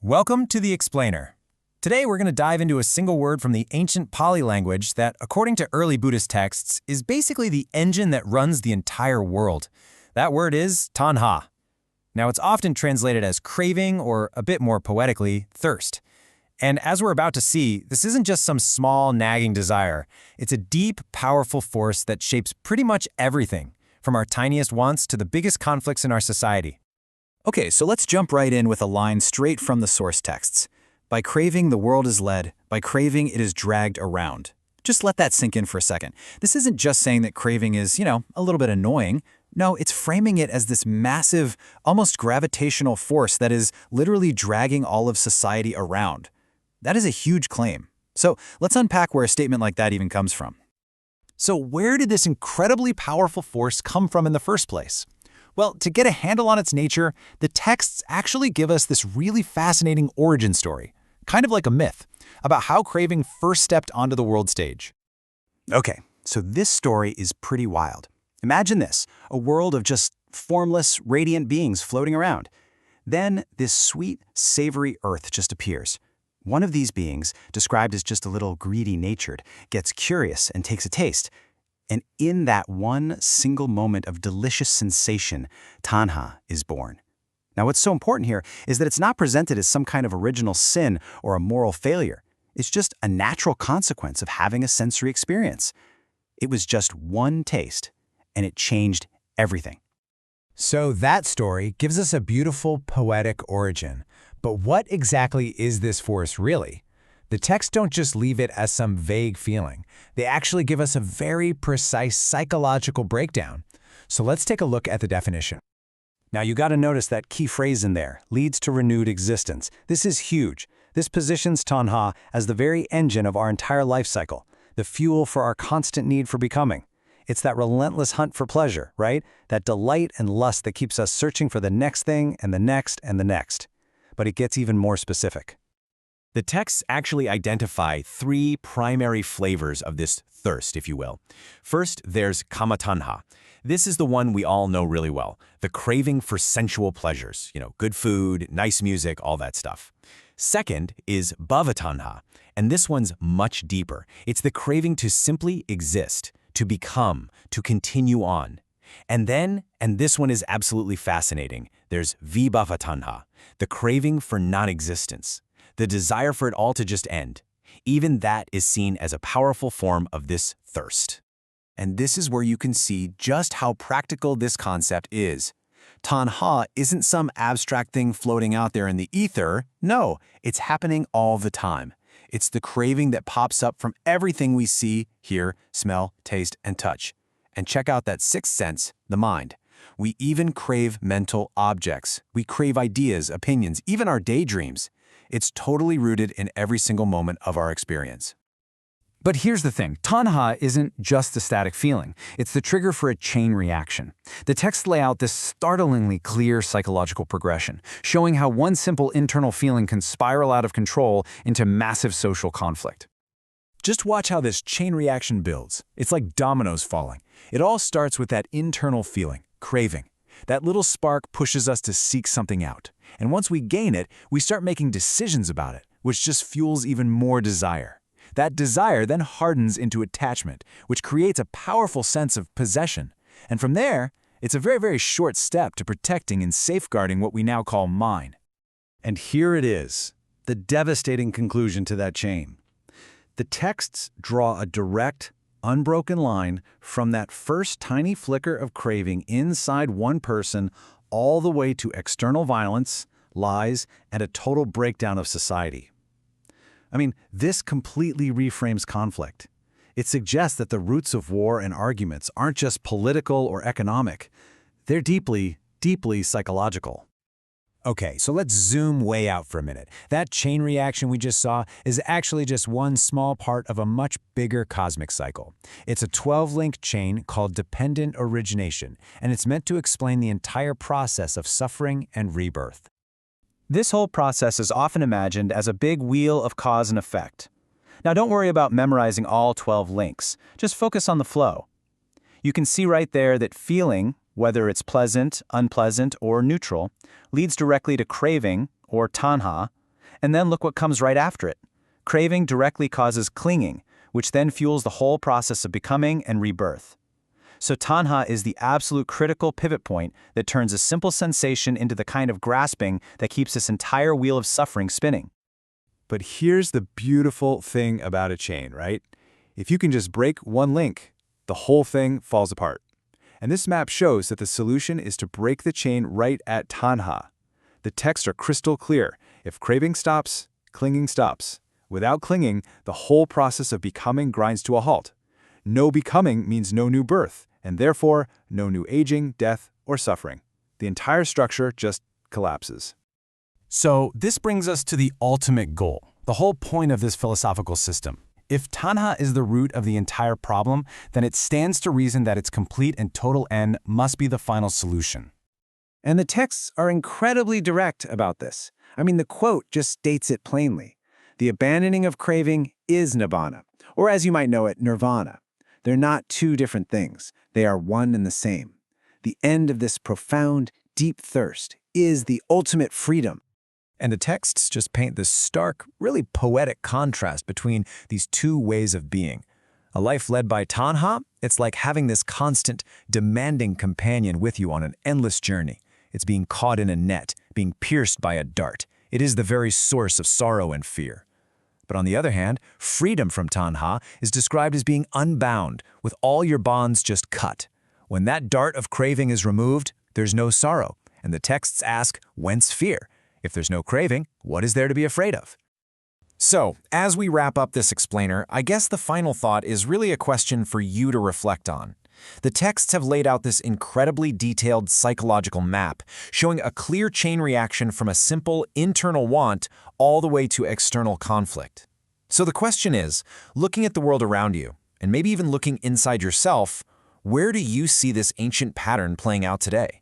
Welcome to the Explainer. Today we're going to dive into a single word from the ancient Pali language that, according to early Buddhist texts, is basically the engine that runs the entire world. That word is taṇhā. Now it's often translated as craving or, a bit more poetically, thirst. And as we're about to see, this isn't just some small, nagging desire. It's a deep, powerful force that shapes pretty much everything, from our tiniest wants to the biggest conflicts in our society. Okay, so let's jump right in with a line straight from the source texts. By craving, the world is led. By craving, it is dragged around. Just let that sink in for a second. This isn't just saying that craving is, a little bit annoying. No, it's framing it as this massive, almost gravitational force that is literally dragging all of society around. That is a huge claim. So let's unpack where a statement like that even comes from. So where did this incredibly powerful force come from in the first place? Well, to get a handle on its nature, the texts actually give us this really fascinating origin story, kind of like a myth, about how craving first stepped onto the world stage. Okay, so this story is pretty wild. Imagine this, a world of just formless, radiant beings floating around. Then this sweet, savory earth just appears. One of these beings, described as just a little greedy-natured, gets curious and takes a taste. And in that one single moment of delicious sensation, taṇhā is born. Now what's so important here is that it's not presented as some kind of original sin or a moral failure. It's just a natural consequence of having a sensory experience. It was just one taste, and it changed everything. So that story gives us a beautiful, poetic origin. But what exactly is this force really? The texts don't just leave it as some vague feeling. They actually give us a very precise psychological breakdown. So let's take a look at the definition. Now you got to notice that key phrase in there, leads to renewed existence. This is huge. This positions taṇhā as the very engine of our entire life cycle, the fuel for our constant need for becoming. It's that relentless hunt for pleasure, right? That delight and lust that keeps us searching for the next thing and the next and the next. But it gets even more specific. The texts actually identify three primary flavors of this thirst, if you will. First, there's kama taṇhā. This is the one we all know really well, the craving for sensual pleasures, good food, nice music, all that stuff. Second is bhava taṇhā, and this one's much deeper. It's the craving to simply exist, to become, to continue on. And then, and this one is absolutely fascinating, there's vibhava taṇhā, the craving for non-existence. The desire for it all to just end. Even that is seen as a powerful form of this thirst. And this is where you can see just how practical this concept is. Taṇhā isn't some abstract thing floating out there in the ether. No, it's happening all the time. It's the craving that pops up from everything we see, hear, smell, taste, and touch. And check out that sixth sense, the mind. We even crave mental objects. We crave ideas, opinions, even our daydreams. It's totally rooted in every single moment of our experience. But here's the thing, taṇhā isn't just a static feeling. It's the trigger for a chain reaction. The texts lay out this startlingly clear psychological progression, showing how one simple internal feeling can spiral out of control into massive social conflict. Just watch how this chain reaction builds. It's like dominoes falling. It all starts with that internal feeling, craving. That little spark pushes us to seek something out. And once we gain it, we start making decisions about it, which just fuels even more desire. That desire then hardens into attachment, which creates a powerful sense of possession. And from there, it's a very, very short step to protecting and safeguarding what we now call mine. And here it is, the devastating conclusion to that chain. The texts draw a direct, unbroken line from that first tiny flicker of craving inside one person all the way to external violence, lies, and a total breakdown of society. I mean, this completely reframes conflict. It suggests that the roots of war and arguments aren't just political or economic. They're deeply, deeply psychological. Okay, so let's zoom way out for a minute. That chain reaction we just saw is actually just one small part of a much bigger cosmic cycle. It's a 12-link chain called dependent origination, and it's meant to explain the entire process of suffering and rebirth. This whole process is often imagined as a big wheel of cause and effect. Now don't worry about memorizing all 12 links. Just focus on the flow. You can see right there that feeling, whether it's pleasant, unpleasant, or neutral, leads directly to craving, or taṇhā, And then look what comes right after it. Craving directly causes clinging, which then fuels the whole process of becoming and rebirth. So taṇhā is the absolute critical pivot point that turns a simple sensation into the kind of grasping that keeps this entire wheel of suffering spinning. But here's the beautiful thing about a chain, right? If you can just break one link, the whole thing falls apart. And this map shows that the solution is to break the chain right at taṇhā. The texts are crystal clear. If craving stops, clinging stops. Without clinging, the whole process of becoming grinds to a halt. No becoming means no new birth, and therefore no new aging, death, or suffering. The entire structure just collapses. So this brings us to the ultimate goal, the whole point of this philosophical system. If taṇhā is the root of the entire problem, then it stands to reason that its complete and total end must be the final solution. And the texts are incredibly direct about this. I mean, the quote just states it plainly. The abandoning of craving is nibbana, or as you might know it, nirvana. They're not two different things. They are one and the same. The end of this profound, deep thirst is the ultimate freedom. And the texts just paint this stark, really poetic contrast between these two ways of being. A life led by taṇhā, it's like having this constant, demanding companion with you on an endless journey. It's being caught in a net, being pierced by a dart. It is the very source of sorrow and fear. But on the other hand, freedom from taṇhā is described as being unbound, with all your bonds just cut. When that dart of craving is removed, there's no sorrow, and the texts ask, whence fear? If there's no craving, what is there to be afraid of? So, as we wrap up this explainer, I guess the final thought is really a question for you to reflect on. The texts have laid out this incredibly detailed psychological map, showing a clear chain reaction from a simple internal want all the way to external conflict. So the question is, looking at the world around you, and maybe even looking inside yourself, where do you see this ancient pattern playing out today?